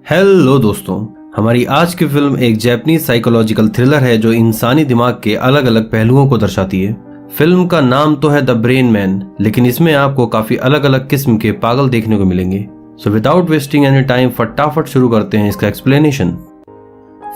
Hello दोस्तों, हमारी आज की फिल्म एक जापानीज साइकोलॉजिकल थ्रिलर है जो इंसानी दिमाग के अलग अलग पहलुओं को दर्शाती है। फिल्म का नाम तो है द ब्रेन मैन, लेकिन इसमें आपको काफी अलग अलग किस्म के पागल देखने को मिलेंगे। So without wasting any time फटाफट शुरू करते हैं इसका एक्सप्लेनेशन।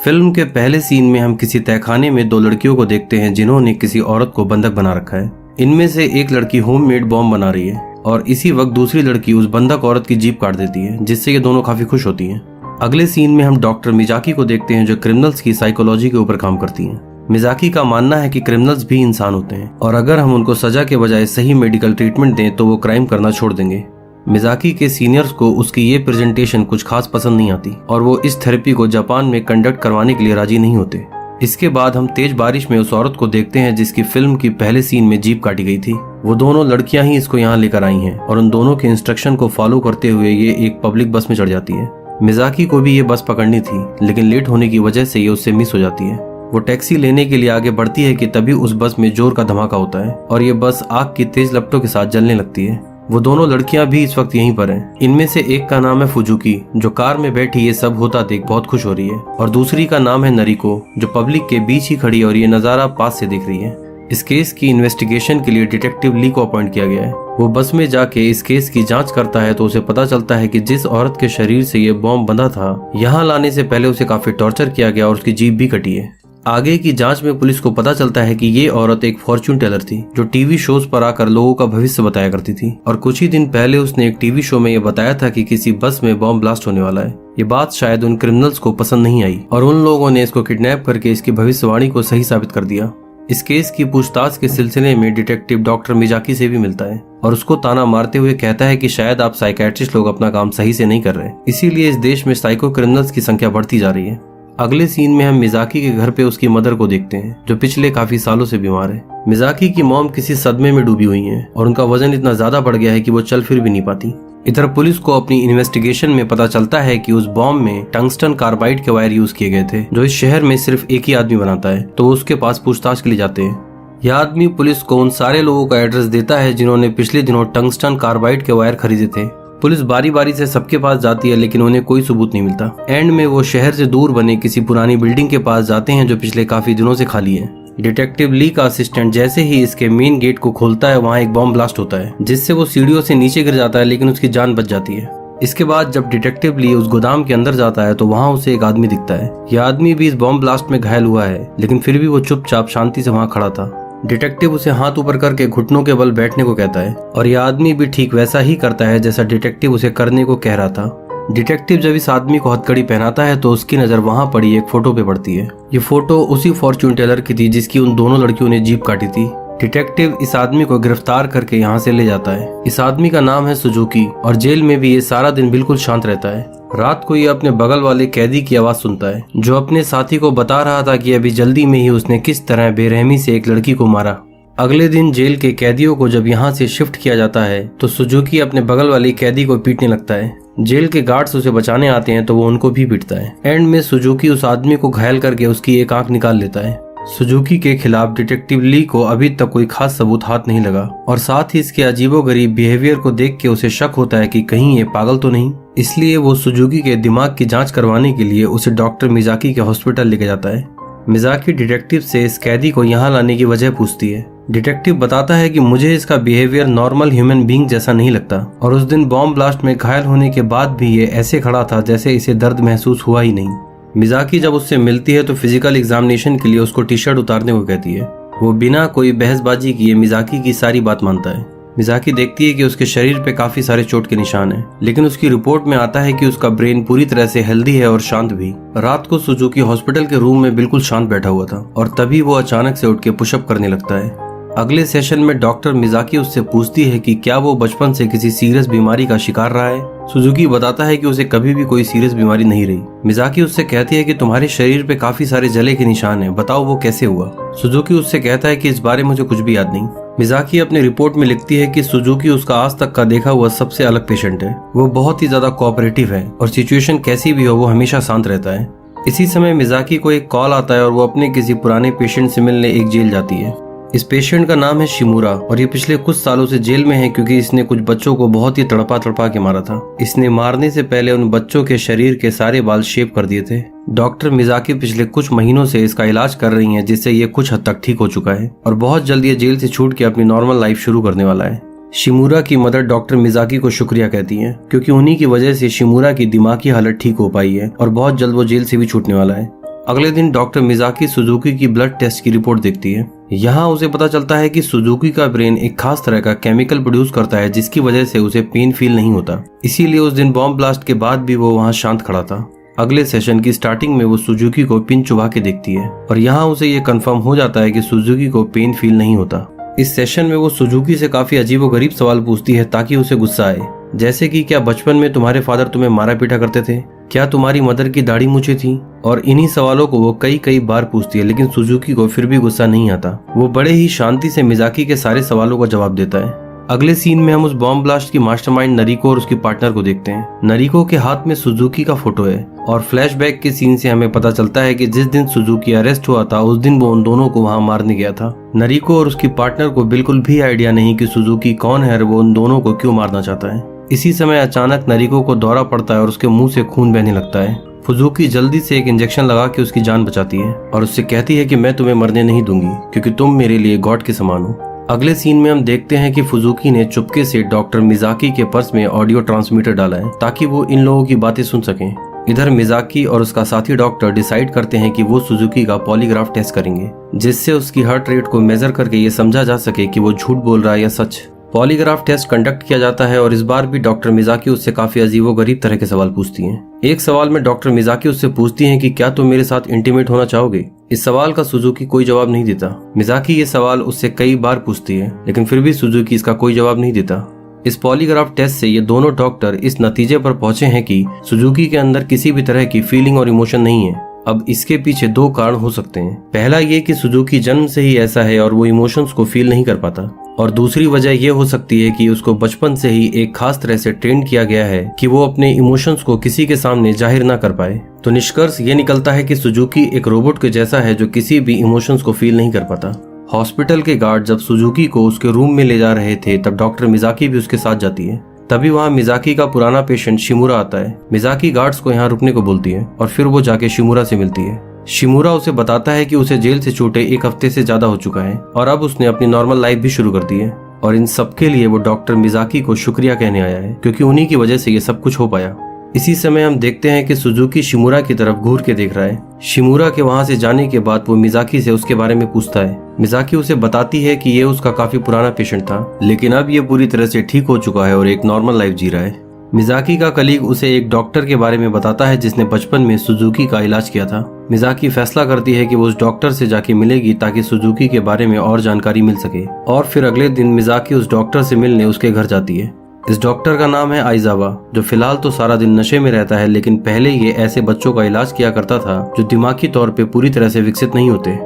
फिल्म के पहले सीन में हम किसी तहखाने में दो लड़कियों को देखते हैं जिन्होंने किसी औरत को बंधक बना रखा है। इनमें से एक लड़की होममेड बॉम्ब बना रही है और इसी वक्त दूसरी लड़की उस बंधक औरत की जीभ काट देती है, जिससे ये दोनों काफी खुश होती हैं। अगले सीन में हम डॉक्टर मिजाकी को देखते हैं जो क्रिमिनल्स की साइकोलॉजी के ऊपर काम करती हैं। मिजाकी का मानना है कि क्रिमिनल्स भी इंसान होते हैं और अगर हम उनको सजा के बजाय सही मेडिकल ट्रीटमेंट दें तो वो क्राइम करना छोड़ देंगे। मिजाकी के सीनियर्स को उसकी ये प्रेजेंटेशन कुछ खास पसंद नहीं आती और वो इस थेरेपी को जापान में कंडक्ट करवाने के लिए राजी नहीं होते। इसके बाद हम तेज बारिश में उस औरत को देखते हैं जिसकी फिल्म की पहले सीन में जीभ काटी गई थी। वो दोनों लड़कियां ही इसको यहाँ लेकर आई हैं और उन दोनों के इंस्ट्रक्शन को फॉलो करते हुए ये एक पब्लिक बस में चढ़ जाती है। मिजाकी को भी ये बस पकड़नी थी, लेकिन लेट होने की वजह से ये उससे मिस हो जाती है। वो टैक्सी लेने के लिए आगे बढ़ती है कि तभी उस बस में जोर का धमाका होता है और ये बस आग की तेज लपटों के साथ जलने लगती है। वो दोनों लड़कियां भी इस वक्त यहीं पर हैं। इनमें से एक का नाम है फुजुकी, जो कार में बैठी ये सब होता देख बहुत खुश हो रही है, और दूसरी का नाम है नरिको, जो पब्लिक के बीच ही खड़ी और ये नजारा पास से देख रही है। इस केस की इन्वेस्टिगेशन के लिए डिटेक्टिव ली को अपॉइंट किया गया है। वो बस में जाके इस केस की जांच करता है तो उसे पता चलता है कि जिस औरत के शरीर से ये बॉम्ब बंधा था, यहाँ लाने से पहले उसे काफी टॉर्चर किया गया और उसकी जीभ भी कटी है। आगे की जांच में पुलिस को पता चलता है कि ये औरत एक फॉर्च्यून टेलर थी जो टीवी शोज पर आकर लोगों का भविष्य बताया करती थी, और कुछ ही दिन पहले उसने एक टीवी शो में ये बताया था कि किसी बस में बॉम्ब ब्लास्ट होने वाला है। ये बात शायद उन क्रिमिनल्स को पसंद नहीं आई और उन लोगों ने इसको किडनैप करके इसकी भविष्यवाणी को सही साबित कर दिया। इस केस की पूछताछ के सिलसिले में डिटेक्टिव डॉक्टर मिजाकी से भी मिलता है और उसको ताना मारते हुए कहता है कि शायद आप साइकियाट्रिस्ट लोग अपना काम सही से नहीं कर रहे, इसीलिए इस देश में साइको क्रिमिनल्स की संख्या बढ़ती जा रही है। अगले सीन में हम मिजाकी के घर पे उसकी मदर को देखते हैं जो पिछले काफी सालों से बीमार है। मिजाकी की मॉम किसी सदमे में डूबी हुई हैं और उनका वजन इतना ज्यादा बढ़ गया है कि वो चल फिर भी नहीं पाती। इधर पुलिस को अपनी इन्वेस्टिगेशन में पता चलता है कि उस बॉम्ब में टंगस्टन कार्बाइड के वायर यूज किए गए थे जो इस शहर में सिर्फ एक ही आदमी बनाता है, तो वो उसके पास पूछताछ के लिए जाते हैं। यह आदमी पुलिस को उन सारे लोगों का एड्रेस देता है जिन्होंने पिछले दिनों टंगस्टन कार्बाइड के वायर खरीदे थे। पुलिस बारी बारी से सबके पास जाती है लेकिन उन्हें कोई सबूत नहीं मिलता। एंड में वो शहर से दूर बने किसी पुरानी बिल्डिंग के पास जाते हैं जो पिछले काफी दिनों से खाली है। डिटेक्टिव ली का असिस्टेंट जैसे ही इसके मेन गेट को खोलता है वहाँ एक बॉम्ब ब्लास्ट होता है जिससे वो सीढ़ियों से नीचे गिर जाता है, लेकिन उसकी जान बच जाती है। इसके बाद जब डिटेक्टिव ली उस गोदाम के अंदर जाता है तो वहाँ उसे एक आदमी दिखता है। यह आदमी भी इस बॉम्ब ब्लास्ट में घायल हुआ है, लेकिन फिर भी वो चुपचाप शांति से वहाँ खड़ा था। डिटेक्टिव उसे हाथ ऊपर करके घुटनों के बल बैठने को कहता है और यह आदमी भी ठीक वैसा ही करता है जैसा डिटेक्टिव उसे करने को कह रहा था। डिटेक्टिव जब इस आदमी को हथकड़ी पहनाता है तो उसकी नजर वहां पड़ी एक फोटो पे पड़ती है। ये फोटो उसी फॉर्च्यून टेलर की थी जिसकी उन दोनों लड़कियों ने जीभ काटी थी। डिटेक्टिव इस आदमी को गिरफ्तार करके यहाँ से ले जाता है। इस आदमी का नाम है सुजुकी और जेल में भी ये सारा दिन बिल्कुल शांत रहता है। रात को ये अपने बगल वाले कैदी की आवाज सुनता है जो अपने साथी को बता रहा था कि अभी जल्दी में ही उसने किस तरह बेरहमी से एक लड़की को मारा। अगले दिन जेल के कैदियों को जब यहाँ से शिफ्ट किया जाता है तो सुजुकी अपने बगल वाली कैदी को पीटने लगता है। जेल के गार्ड्स उसे बचाने आते हैं तो वो उनको भी पीटता है। एंड में सुजुकी उस आदमी को घायल करके उसकी एक आंख निकाल लेता है। सुजुकी के खिलाफ डिटेक्टिव ली को अभी तक कोई खास सबूत हाथ नहीं लगा और साथ ही इसके अजीबोगरीब बिहेवियर को देख के उसे शक होता है कि कहीं ये पागल तो नहीं। इसलिए वो सुजुकी के दिमाग की जांच करवाने के लिए उसे डॉक्टर मिजाकी के हॉस्पिटल लेके जाता है। मिजाकी डिटेक्टिव से इस कैदी को यहाँ लाने की वजह पूछती है। डिटेक्टिव बताता है कि मुझे इसका बिहेवियर नॉर्मल ह्यूमन बीइंग जैसा नहीं लगता और उस दिन बॉम्ब ब्लास्ट में घायल होने के बाद भी ये ऐसे खड़ा था जैसे इसे दर्द महसूस हुआ ही नहीं। मिजाकी जब उससे मिलती है तो फिजिकल एग्जामिनेशन के लिए उसको टी शर्ट उतारने को कहती है। वो बिना कोई बहसबाजी किए मिजाकी की सारी बात मानता है। मिजाकी देखती है कि उसके शरीर पे काफी सारे चोट के निशान हैं, लेकिन उसकी रिपोर्ट में आता है कि उसका ब्रेन पूरी तरह से हेल्दी है और शांत भी। रात को सुजुकी हॉस्पिटल के रूम में बिल्कुल शांत बैठा हुआ था और तभी वो अचानक से उठ के पुशअप करने लगता है। अगले सेशन में डॉक्टर मिजाकी उससे पूछती है कि क्या वो बचपन से किसी सीरियस बीमारी का शिकार रहा है। सुजुकी बताता है कि उसे कभी भी कोई सीरियस बीमारी नहीं रही। मिजाकी उससे कहती है कि तुम्हारे शरीर पे काफी सारे जले के निशान हैं, बताओ वो कैसे हुआ। सुजुकी उससे कहता है कि इस बारे में मुझे कुछ भी याद नहीं। मिजाकी अपनी रिपोर्ट में लिखती है कि सुजुकी उसका आज तक का देखा हुआ सबसे अलग पेशेंट है। वो बहुत ही ज्यादा कोऑपरेटिव है और सिचुएशन कैसी भी हो वो हमेशा शांत रहता है। इसी समय मिजाकी को एक कॉल आता है और वो अपने किसी पुराने पेशेंट से मिलने एक जेल जाती है। इस पेशेंट का नाम है शिमुरा और ये पिछले कुछ सालों से जेल में है क्योंकि इसने कुछ बच्चों को बहुत ही तड़पा के मारा था। इसने मारने से पहले उन बच्चों के शरीर के सारे बाल शेव कर दिए थे। डॉक्टर मिजाकी पिछले कुछ महीनों से इसका इलाज कर रही हैं, जिससे ये कुछ हद तक ठीक हो चुका है और बहुत जल्द ये जेल से छूट के अपनी नॉर्मल लाइफ शुरू करने वाला है। शिमुरा की मदर डॉक्टर मिजाकी को शुक्रिया कहती हैं क्योंकि उन्हीं की वजह से शिमुरा की दिमागी हालत ठीक हो पाई है और बहुत जल्द वो जेल से भी छूटने वाला है। अगले दिन डॉक्टर मिजाकी सुजुकी की ब्लड टेस्ट की रिपोर्ट देखती है। यहाँ उसे पता चलता है कि सुजुकी का ब्रेन एक खास तरह का केमिकल प्रोड्यूस करता है जिसकी वजह से उसे पेन फील नहीं होता। इसीलिए उस दिन बॉम्ब ब्लास्ट के बाद भी वो वहाँ शांत खड़ा था। अगले सेशन की स्टार्टिंग में वो सुजुकी को पिन चुभा के देखती है और यहाँ उसे ये कंफर्म हो जाता है कि सुजुकी को पेन फील नहीं होता। इस सेशन में वो सुजुकी से काफी अजीबोगरीब सवाल पूछती है ताकि उसे गुस्सा आए, जैसे कि क्या बचपन में तुम्हारे फादर तुम्हें मारा पीटा करते थे, क्या तुम्हारी मदर की दाढ़ी मूछें थी। और इन्हीं सवालों को वो कई बार पूछती है लेकिन सुजुकी को फिर भी गुस्सा नहीं आता। वो बड़े ही शांति से मिजाकी के सारे सवालों का जवाब देता है। अगले सीन में हम उस बॉम्ब ब्लास्ट की मास्टरमाइंड नरिको और उसकी पार्टनर को देखते हैं। नरिको के हाथ में सुजुकी का फोटो है और फ्लैशबैक के सीन से हमें पता चलता है कि जिस दिन सुजुकी अरेस्ट हुआ था उस दिन वो उन दोनों को वहां मारने गया था। नरिको और उसकी पार्टनर को बिल्कुल भी आइडिया नहीं कि सुजुकी कौन है और वो उन दोनों को क्यों मारना चाहता है। इसी समय अचानक नरिको को दौरा पड़ता है और उसके मुंह से खून बहने लगता है। फुजुकी जल्दी से एक इंजेक्शन लगा के उसकी जान बचाती है और उससे कहती है कि मैं तुम्हें मरने नहीं दूंगी क्योंकि तुम मेरे लिए गॉड के समान हो। अगले सीन में हम देखते हैं कि फुजुकी ने चुपके से डॉक्टर मिजाकी के पर्स में ऑडियो ट्रांसमीटर डाला है ताकि वो इन लोगों की बातें सुन सकें। इधर मिजाकी और उसका साथी डॉक्टर डिसाइड करते हैं कि वो सुजुकी का पॉलीग्राफ टेस्ट करेंगे, जिससे उसकी हार्ट रेट को मेजर करके ये समझा जा सके कि वो झूठ बोल रहा है या सच। पॉलीग्राफ टेस्ट कंडक्ट किया जाता है और इस बार भी डॉक्टर मिजाकी उससे काफी अजीबोगरीब तरह के सवाल पूछती हैं। एक सवाल में डॉक्टर मिजाकी उससे पूछती हैं कि क्या तुम मेरे साथ इंटीमेट होना चाहोगे। इस सवाल का सुजुकी कोई जवाब नहीं देता। मिजाकी ये सवाल उससे कई बार पूछती है लेकिन फिर भी सुजुकी इसका कोई जवाब नहीं देता। इस पॉलीग्राफ टेस्ट से ये दोनों डॉक्टर इस नतीजे पर पहुंचे हैं कि सुजुकी के अंदर किसी भी तरह की फीलिंग और इमोशन नहीं है। अब इसके पीछे दो कारण हो सकते हैं। पहला ये कि सुजुकी जन्म से ही ऐसा है और वो इमोशंस को फील नहीं कर पाता, और दूसरी वजह ये हो सकती है कि उसको बचपन से ही एक खास तरह से ट्रेन किया गया है कि वो अपने इमोशंस को किसी के सामने जाहिर ना कर पाए। तो निष्कर्ष ये निकलता है कि सुजुकी एक रोबोट के जैसा है जो किसी भी इमोशंस को फील नहीं कर पाता। हॉस्पिटल के गार्ड जब सुजुकी को उसके रूम में ले जा रहे थे तब डॉक्टर मिजाकी भी उसके साथ जाती है। तभी वहाँ मिजाकी का पुराना पेशेंट शिमुरा आता है। मिजाकी गार्ड्स को यहाँ रुकने को बोलती है और फिर वो जाके शिमुरा से मिलती है। शिमुरा उसे बताता है कि उसे जेल से छूटे एक हफ्ते से ज्यादा हो चुका है और अब उसने अपनी नॉर्मल लाइफ भी शुरू कर दी है, और इन सब के लिए वो डॉक्टर मिजाकी को शुक्रिया कहने आया है क्योंकि उन्हीं की वजह से ये सब कुछ हो पाया। इसी समय हम देखते हैं कि सुजुकी शिमुरा की तरफ घूर के देख रहा है। शिमुरा के वहां से जाने के बाद वो मिजाकी से उसके बारे में पूछता है। मिजाकी उसे बताती है कि ये उसका काफी पुराना पेशेंट था लेकिन अब ये पूरी तरह से ठीक हो चुका है और एक नॉर्मल लाइफ जी रहा है। मिजाकी का कलीग उसे एक डॉक्टर के बारे में बताता है जिसने बचपन में सुजुकी का इलाज किया था। मिजाकी फैसला करती है कि वो उस डॉक्टर से जाके मिलेगी ताकि सुजुकी के बारे में और जानकारी मिल सके, और फिर अगले दिन मिजाकी उस डॉक्टर से मिलने उसके घर जाती है। इस डॉक्टर का नाम है आइजावा, जो फिलहाल तो सारा दिन नशे में रहता है लेकिन पहले ये ऐसे बच्चों का इलाज किया करता था जो दिमागी तौर पे पूरी तरह से विकसित नहीं होते।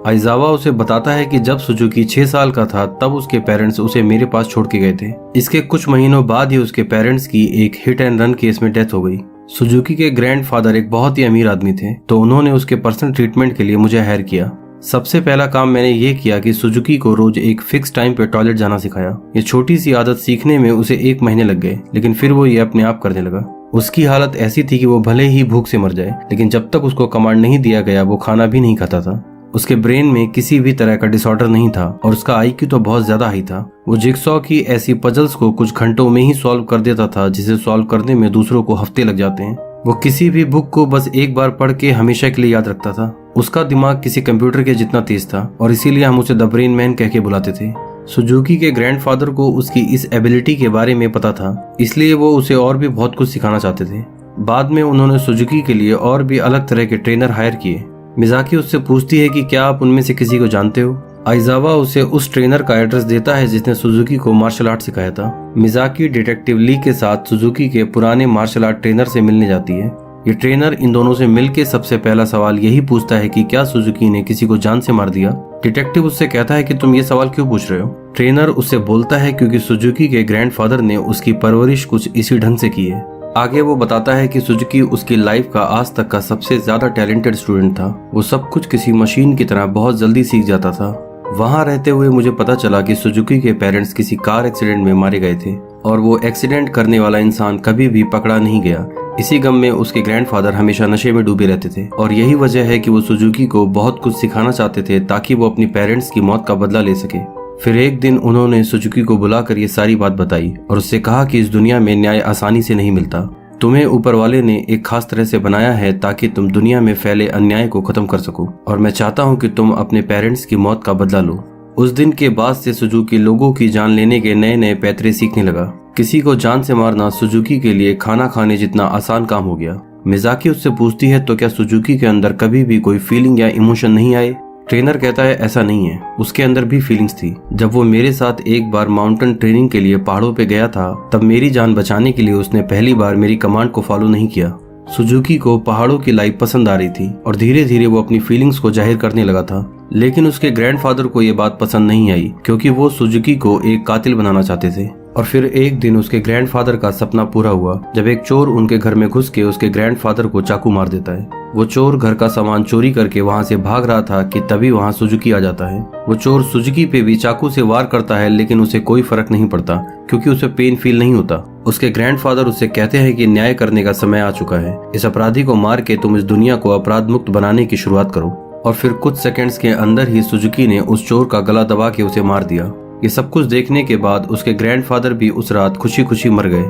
आइजावा उसे बताता है कि जब सुजुकी 6 साल का था तब उसके पेरेंट्स उसे मेरे पास छोड़ के गए थे। इसके कुछ महीनों बाद ही उसके पेरेंट्स की एक हिट एंड रन केस में डेथ हो गई। सुजुकी के ग्रैंडफादर एक बहुत ही अमीर आदमी थे, तो उन्होंने उसके पर्सनल ट्रीटमेंट के लिए मुझे हायर किया। सबसे पहला काम मैंने ये किया कि सुजुकी को रोज एक फिक्स टाइम पे टॉयलेट जाना सिखाया। ये छोटी सी आदत सीखने में उसे 1 महीने लग गए, लेकिन फिर वो ये अपने आप करने लगा। उसकी हालत ऐसी थी कि वो भले ही भूख से मर जाए, लेकिन जब तक उसको कमांड नहीं दिया गया वो खाना भी नहीं खाता था। उसके ब्रेन में किसी भी तरह का डिसऑर्डर नहीं था और उसका आईक्यू तो बहुत ज्यादा हाई था। वो जिगसॉ की ऐसी पजल्स को कुछ घंटों में ही सॉल्व कर देता था जिसे सॉल्व करने में दूसरों को हफ्ते लग जाते हैं। वो किसी भी बुक को बस एक बार पढ़ के हमेशा के लिए याद रखता था। उसका दिमाग किसी कंप्यूटर के जितना तेज था और इसीलिए हम उसे द ब्रेन मैन कह के बुलाते थे। सुजुकी के ग्रैंडफादर को उसकी इस एबिलिटी के बारे में पता था, इसलिए वो उसे और भी बहुत कुछ सिखाना चाहते थे। बाद में उन्होंने सुजुकी के लिए और भी अलग तरह के ट्रेनर हायर किए। मिजाकी उससे पूछती है कि क्या आप उनमें से किसी को जानते हो। आइजावा उसे उस ट्रेनर का एड्रेस देता है जिसने सुजुकी को मार्शल आर्ट सिखाया था। मिजाकी डिटेक्टिव ली के साथ सुजुकी के पुराने मार्शल आर्ट ट्रेनर से मिलने जाती है। ये ट्रेनर इन दोनों से मिलके सबसे पहला सवाल यही पूछता है कि क्या सुजुकी ने किसी को जान से मार दिया। डिटेक्टिव उससे कहता है कि तुम ये सवाल क्यों पूछ रहे हो। ट्रेनर उससे बोलता है क्योंकि सुजुकी के ग्रैंडफादर ने उसकी परवरिश कुछ इसी ढंग से की है। आगे वो बताता है कि सुजुकी उसकी लाइफ का आज तक का सबसे ज्यादा टैलेंटेड स्टूडेंट था। वो सब कुछ किसी मशीन की तरह बहुत जल्दी सीख जाता था। वहाँ रहते हुए मुझे पता चला कि सुजुकी के पेरेंट्स किसी कार एक्सीडेंट में मारे गए थे और वो एक्सीडेंट करने वाला इंसान कभी भी पकड़ा नहीं गया। इसी गम में उसके ग्रैंडफादर हमेशा नशे में डूबे रहते थे और यही वजह है कि वो सुजुकी को बहुत कुछ सिखाना चाहते थे ताकि वो अपनी पेरेंट्स की मौत का बदला ले सके। फिर एक दिन उन्होंने सुजुकी को बुलाकर ये सारी बात बताई और उससे कहा कि इस दुनिया में न्याय आसानी से नहीं मिलता। तुम्हें ऊपर वाले ने एक खास तरह से बनाया है ताकि तुम दुनिया में फैले अन्याय को खत्म कर सको और मैं चाहता हूँ कि तुम अपने पेरेंट्स की मौत का बदला लो। उस दिन के बाद से सुजुकी लोगों की जान लेने के नए नए पैतरे सीखने लगा। किसी को जान से मारना सुजुकी के लिए खाना खाने जितना आसान काम हो गया। मिज़ाकी उससे पूछती है तो क्या सुजुकी के अंदर कभी भी कोई फीलिंग या इमोशन नहीं आए? ट्रेनर कहता है ऐसा नहीं है, उसके अंदर भी फीलिंग्स थी। जब वो मेरे साथ एक बार माउंटेन ट्रेनिंग के लिए पहाड़ों पे गया था तब मेरी जान बचाने के लिए उसने पहली बार मेरी कमांड को फॉलो नहीं किया। सुजुकी को पहाड़ों की लाइफ पसंद आ रही थी और धीरे धीरे वो अपनी फीलिंग्स को जाहिर करने लगा था, लेकिन उसके ग्रैंडफादर को ये बात पसंद नहीं आई क्योंकि वो सुजुकी को एक कातिल बनाना चाहते थे। और फिर एक दिन उसके ग्रैंडफादर का सपना पूरा हुआ जब एक चोर उनके घर में घुस के उसके ग्रैंडफादर को चाकू मार देता है। वो चोर घर का सामान चोरी करके वहाँ से भाग रहा था कि तभी वहाँ सुजुकी आ जाता है। वो चोर सुजुकी पे भी चाकू से वार करता है लेकिन उसे कोई फर्क नहीं पड़ता क्योंकि उसे पेन फील नहीं होता। उसके ग्रैंडफादर उससे कहते हैं कि न्याय करने का समय आ चुका है, इस अपराधी को मार के तुम इस दुनिया को अपराध मुक्त बनाने की शुरुआत करो। और फिर कुछ सेकंड्स के अंदर ही सुजुकी ने उस चोर का गला दबा के उसे मार दिया। ये सब कुछ देखने के बाद उसके ग्रैंडफादर भी उस रात खुशी खुशी मर गए।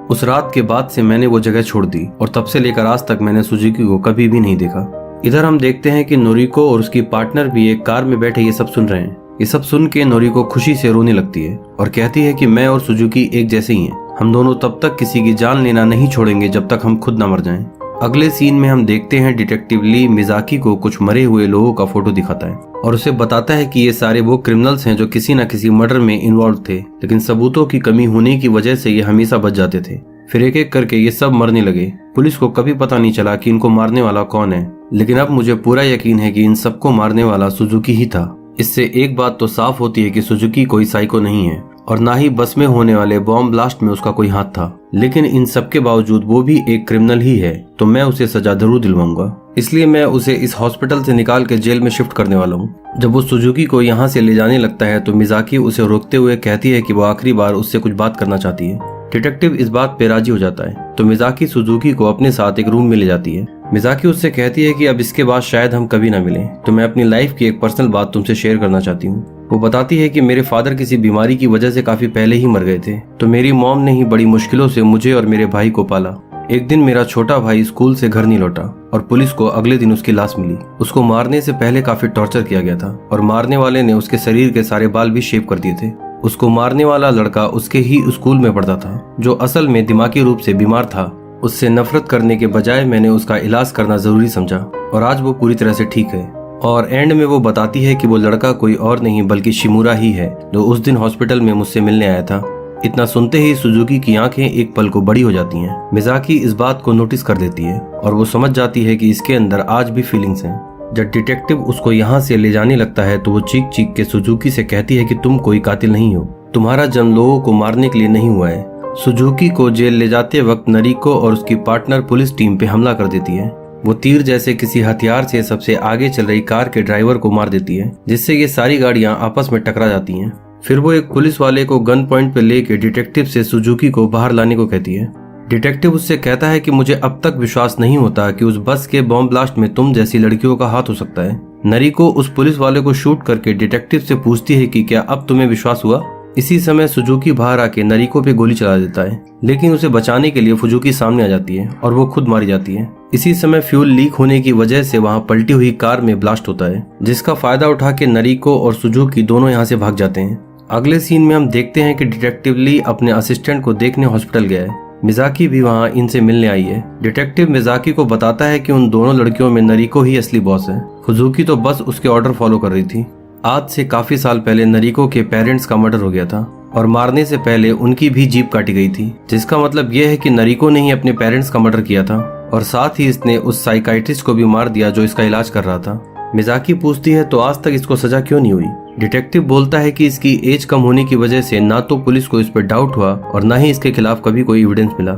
उस रात के बाद से मैंने वो जगह छोड़ दी और तब से लेकर आज तक मैंने सुजुकी को कभी भी नहीं देखा। इधर हम देखते हैं कि नोरिको और उसकी पार्टनर भी एक कार में बैठे ये सब सुन रहे हैं। ये सब सुन के नोरिको खुशी से रोने लगती है और कहती है कि मैं और सुजुकी एक जैसे ही हैं। हम दोनों तब तक किसी की जान लेना नहीं छोड़ेंगे जब तक हम खुद न मर जाएं। अगले सीन में हम देखते हैं डिटेक्टिव ली मिज़ाकी को कुछ मरे हुए लोगों का फोटो दिखाता है और उसे बताता है कि ये सारे वो क्रिमिनल्स हैं जो किसी न किसी मर्डर में इन्वॉल्व थे, लेकिन सबूतों की कमी होने की वजह से ये हमेशा बच जाते थे। फिर एक एक करके ये सब मरने लगे। पुलिस को कभी पता नहीं चला कि इनको मारने वाला कौन है, लेकिन अब मुझे पूरा यकीन है कि इन सबको मारने वाला सुजुकी ही था। इससे एक बात तो साफ होती है कि सुजुकी कोई साइको नहीं है और ना ही बस में होने वाले बॉम्ब ब्लास्ट में उसका कोई हाथ था, लेकिन इन सब के बावजूद वो भी एक क्रिमिनल ही है, तो मैं उसे सजा जरूर दिलवाऊंगा। इसलिए मैं उसे इस हॉस्पिटल से निकाल के जेल में शिफ्ट करने वाला हूँ। जब वो सुजुकी को यहाँ से ले जाने लगता है तो मिज़ाकी उसे रोकते हुए कहती है कि वो आखिरी बार उससे कुछ बात करना चाहती है। डिटेक्टिव इस बात पे राजी हो जाता है तो मिज़ाकी सुजुकी को अपने साथ एक रूम में ले जाती है। मिज़ाकी उससे कहती है कि अब इसके बाद शायद हम कभी ना मिलें, तो मैं अपनी लाइफ की एक पर्सनल बात तुमसे शेयर करना चाहती हूँ। वो बताती है कि मेरे फादर किसी बीमारी की वजह से काफी पहले ही मर गए थे, तो मेरी मॉम ने ही बड़ी मुश्किलों से मुझे और मेरे भाई को पाला। एक दिन मेरा छोटा भाई स्कूल से घर नहीं लौटा और पुलिस को अगले दिन उसकी लाश मिली। उसको मारने से पहले काफी टॉर्चर किया गया था और मारने वाले ने उसके शरीर के सारे बाल भी शेव कर दिए थे। उसको मारने वाला लड़का उसके ही स्कूल में पढ़ता था, जो असल में दिमागी रूप से बीमार था। उससे नफरत करने के बजाय मैंने उसका इलाज करना जरूरी समझा और आज वो पूरी तरह से ठीक है। और एंड में वो बताती है कि वो लड़का कोई और नहीं बल्कि शिमुरा ही है, जो उस दिन हॉस्पिटल में मुझसे मिलने आया था। इतना सुनते ही सुजुकी की आंखें एक पल को बड़ी हो जाती हैं। मिज़ाकी इस बात को नोटिस कर देती है और वो समझ जाती है कि इसके अंदर आज भी फीलिंग्स हैं। जब डिटेक्टिव उसको यहाँ से ले जाने लगता है तो वो चीख चीख के सुजुकी से कहती है कि तुम कोई कातिल नहीं हो, तुम्हारा जन्म लोगों को मारने के लिए नहीं हुआ है। सुजुकी को जेल ले जाते वक्त नरिको और उसकी पार्टनर पुलिस टीम पे हमला कर देती है। वो तीर जैसे किसी हथियार से सबसे आगे चल रही कार के ड्राइवर को मार देती है, जिससे ये सारी गाड़ियां आपस में टकरा जाती हैं। फिर वो एक पुलिस वाले को गन पॉइंट पे लेके डिटेक्टिव से सुजुकी को बाहर लाने को कहती है। डिटेक्टिव उससे कहता है कि मुझे अब तक विश्वास नहीं होता कि उस बस के बॉम्ब ब्लास्ट में तुम जैसी लड़कियों का हाथ हो सकता है। नरिको उस पुलिस वाले को शूट करके डिटेक्टिव से पूछती है कि क्या अब तुम्हें विश्वास हुआ। इसी समय सुजुकी बाहर आके नरिको पे गोली चला देता है, लेकिन उसे बचाने के लिए फुजुकी सामने आ जाती है और वो खुद मारी जाती है। इसी समय फ्यूल लीक होने की वजह से वहाँ पलटी हुई कार में ब्लास्ट होता है, जिसका फायदा उठा के नरिको और सुजुकी दोनों यहाँ से भाग जाते हैं। अगले सीन में हम देखते हैं कि डिटेक्टिव ली अपने असिस्टेंट को देखने हॉस्पिटल गया है। मिज़ाकी भी वहाँ इनसे मिलने आई है। डिटेक्टिव मिज़ाकी को बताता है कि उन दोनों लड़कियों में नरिको ही असली बॉस है, फुजुकी तो बस उसके ऑर्डर फॉलो कर रही थी। आज से काफी साल पहले नरिको के पेरेंट्स का मर्डर हो गया था और मारने से पहले उनकी भी जीभ काटी गई थी, जिसका मतलब यह है कि नरिको ने ही अपने पेरेंट्स का मर्डर किया था और साथ ही इसने उस साइकाइट्रिस्ट को भी मार दिया जो इसका इलाज कर रहा था। मिज़ाकी पूछती है तो आज तक इसको सजा क्यों नहीं हुई। डिटेक्टिव बोलता है कि इसकी एज कम होने की वजह से ना तो पुलिस को इस पर डाउट हुआ और ना ही इसके खिलाफ कभी कोई एविडेंस मिला।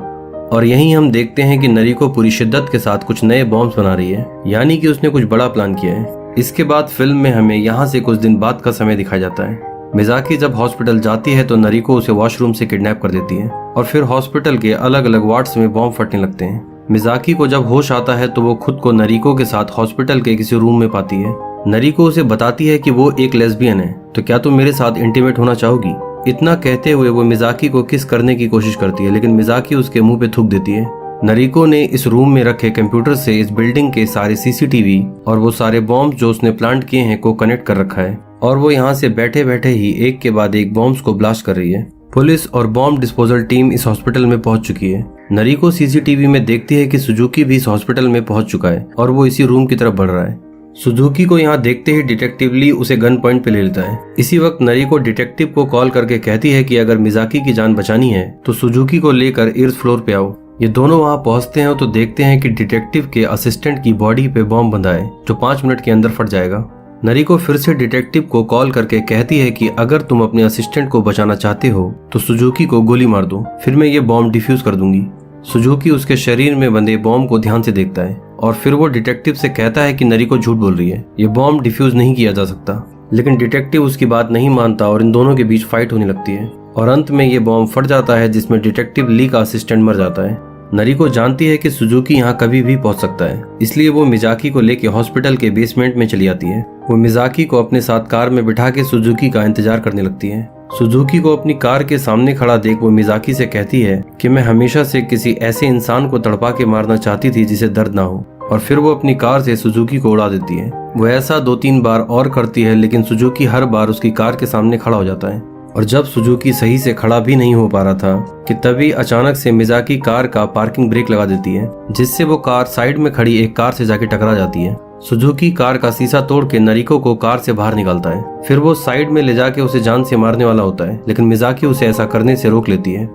और यहीं हम देखते हैं कि नरिको पूरी शिद्दत के साथ कुछ नए बॉम्ब्स बना रही है, यानी कि उसने कुछ बड़ा प्लान किया है। इसके बाद फिल्म में हमें यहाँ से कुछ दिन बाद का समय दिखाया जाता है। मिज़ाकी जब हॉस्पिटल जाती है तो नरिको उसे वॉशरूम से किडनैप कर देती है और फिर हॉस्पिटल के अलग अलग वार्ड्स में बॉम्ब फटने लगते हैं। मिज़ाकी को जब होश आता है तो वो खुद को नरिको के साथ हॉस्पिटल के किसी रूम में पाती है। नरिको उसे बताती है कि वो एक लेस्बियन है, तो क्या तुम मेरे साथ इंटीमेट होना चाहोगी। इतना कहते हुए वो मिज़ाकी को किस करने की कोशिश करती है, लेकिन मिज़ाकी उसके मुंह पे थूक देती है। नरिको ने इस रूम में रखे कंप्यूटर से इस बिल्डिंग के सारे सीसीटीवी और वो सारे बॉम्ब जो उसने प्लांट किए हैं को कनेक्ट कर रखा है और वो यहाँ से बैठे बैठे ही एक के बाद एक बॉम्ब्स को ब्लास्ट कर रही है। पुलिस और बॉम्ब डिस्पोजल टीम इस हॉस्पिटल में पहुंच चुकी है। नरिको सीसीटीवी में देखती है कि सुजुकी भी इस हॉस्पिटल में पहुंच चुका है और वो इसी रूम की तरफ बढ़ रहा है। सुजुकी को यहाँ देखते ही डिटेक्टिव ली उसे गन पॉइंट पे ले लेता है। इसी वक्त नरिको डिटेक्टिव को कॉल करके कहती है कि अगर मिज़ाकी की जान बचानी है तो सुजुकी को लेकर इर्थ फ्लोर पे आओ। ये दोनों वहाँ पहुँचते हैं तो देखते हैं कि डिटेक्टिव के असिस्टेंट की बॉडी पे बॉम्ब बंधा है जो 5 मिनट के अंदर फट जाएगा। नरिको फिर से डिटेक्टिव को कॉल करके कहती है कि अगर तुम अपने असिस्टेंट को बचाना चाहते हो तो सुजुकी को गोली मार दो, फिर मैं ये बॉम्ब डिफ्यूज कर दूंगी। सुजुकी उसके शरीर में बंधे बॉम्ब को ध्यान से देखता है और फिर वो डिटेक्टिव से कहता है कि नरिको झूठ बोल रही है, ये बॉम्ब डिफ्यूज नहीं किया जा सकता। लेकिन डिटेक्टिव उसकी बात नहीं मानता और इन दोनों के बीच फाइट होने लगती है और अंत में ये बॉम्ब फट जाता है जिसमें डिटेक्टिव ली का असिस्टेंट मर जाता है। नरिको जानती है कि सुजुकी यहाँ कभी भी पहुंच सकता है, इसलिए वो मिज़ाकी को लेकर हॉस्पिटल के बेसमेंट में चली आती है। वो मिज़ाकी को अपने साथ कार में बिठा के सुजुकी का इंतजार करने लगती है। सुजुकी को अपनी कार के सामने खड़ा देख वो मिज़ाकी से कहती है कि मैं हमेशा से किसी ऐसे इंसान को तड़पा के मारना चाहती थी जिसे दर्द ना हो, और फिर वो अपनी कार से सुजुकी को उड़ा देती है। वो ऐसा 2-3 बार और करती है लेकिन सुजुकी हर बार उसकी कार के सामने खड़ा हो जाता है और जब सुजुकी सही से खड़ा भी नहीं हो पा रहा था कि तभी अचानक से मिज़ाकी कार का पार्किंग ब्रेक लगा देती है जिससे वो कार साइड में खड़ी एक कार से जाके टकरा जाती है। सुजुकी कार का शीशा तोड़ के नरिको को कार से बाहर निकालता है, फिर वो साइड में ले जाके उसे जान से मारने वाला होता है लेकिन मिज़ाकी उसे ऐसा करने से रोक लेती है।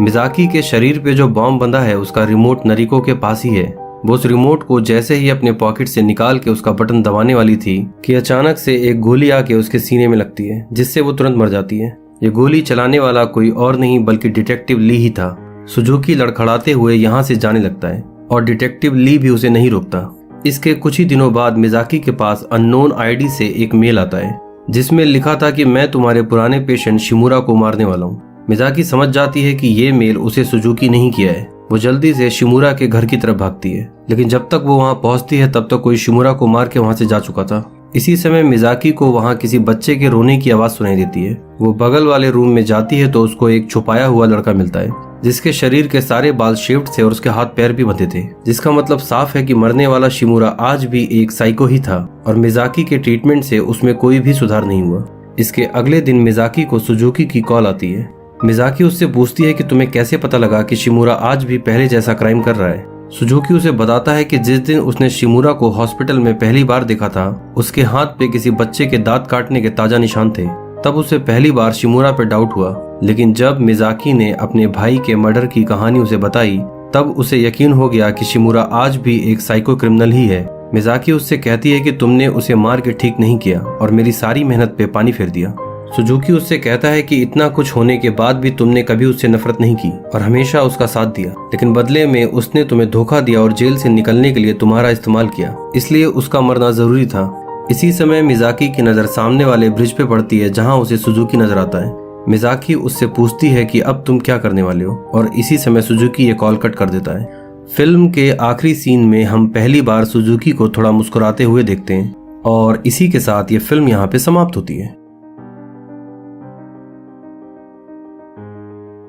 मिज़ाकी के शरीर पे जो बॉम्ब बंधा है उसका रिमोट नरिको के पास ही है। वो उस रिमोट को जैसे ही अपने पॉकेट से निकाल के उसका बटन दबाने वाली थी कि अचानक से एक गोली आके उसके सीने में लगती है जिससे वो तुरंत मर जाती है। ये गोली चलाने वाला कोई और नहीं बल्कि डिटेक्टिव ली ही था। सुजुकी लड़खड़ाते हुए यहाँ से जाने लगता है और डिटेक्टिव ली भी उसे नहीं रोकता। इसके कुछ ही दिनों बाद मिज़ाकी के पास अननोन आईडी से एक मेल आता है जिसमें लिखा था कि मैं तुम्हारे पुराने पेशेंट शिमुरा को मारने वाला हूँ। मिज़ाकी समझ जाती है कि ये मेल उसे सुजुकी नहीं किया है। वो जल्दी से शिमुरा के घर की तरफ भागती है लेकिन जब तक वो वहाँ पहुँचती है तब तक कोई शिमुरा को मार के वहाँ से जा चुका था। इसी समय मिज़ाकी को वहाँ किसी बच्चे के रोने की आवाज सुनाई देती है। वो बगल वाले रूम में जाती है तो उसको एक छुपाया हुआ लड़का मिलता है जिसके शरीर के सारे बाल शेव्ड थे और उसके हाथ पैर भी बंधे थे, जिसका मतलब साफ है कि मरने वाला शिमुरा आज भी एक साइको ही था और मिज़ाकी के ट्रीटमेंट से उसमें कोई भी सुधार नहीं हुआ। इसके अगले दिन मिज़ाकी को सुजुकी की कॉल आती है। मिज़ाकी उससे पूछती है कि तुम्हें कैसे पता लगा कि शिमुरा आज भी पहले जैसा क्राइम कर रहा है। सुजुकी उसे बताता है कि जिस दिन उसने शिमुरा को हॉस्पिटल में पहली बार देखा था उसके हाथ पे किसी बच्चे के दांत काटने के ताजा निशान थे। तब उसे पहली बार शिमुरा पे डाउट हुआ, लेकिन जब मिज़ाकी ने अपने भाई के मर्डर की कहानी उसे बताई तब उसे यकीन हो गया कि शिमुरा आज भी एक साइको क्रिमिनल ही है। मिज़ाकी उससे कहती है कि तुमने उसे मार के ठीक नहीं किया और मेरी सारी मेहनत पे पानी फेर दिया। सुजुकी उससे कहता है कि इतना कुछ होने के बाद भी तुमने कभी उससे नफरत नहीं की और हमेशा उसका साथ दिया, लेकिन बदले में उसने तुम्हें धोखा दिया और जेल से निकलने के लिए तुम्हारा इस्तेमाल किया, इसलिए उसका मरना जरूरी था। इसी समय मिज़ाकी की नजर सामने वाले ब्रिज पे पड़ती है जहाँ उसे सुजुकी नजर आता है। मिज़ाकी उससे पूछती है कि अब तुम क्या करने वाले हो, और इसी समय सुजुकी ये कॉल कट कर देता है। फिल्म के आखिरी सीन में हम पहली बार सुजुकी को थोड़ा मुस्कुराते हुए देखते हैं और इसी के साथ ये फिल्म यहाँ पे समाप्त होती है।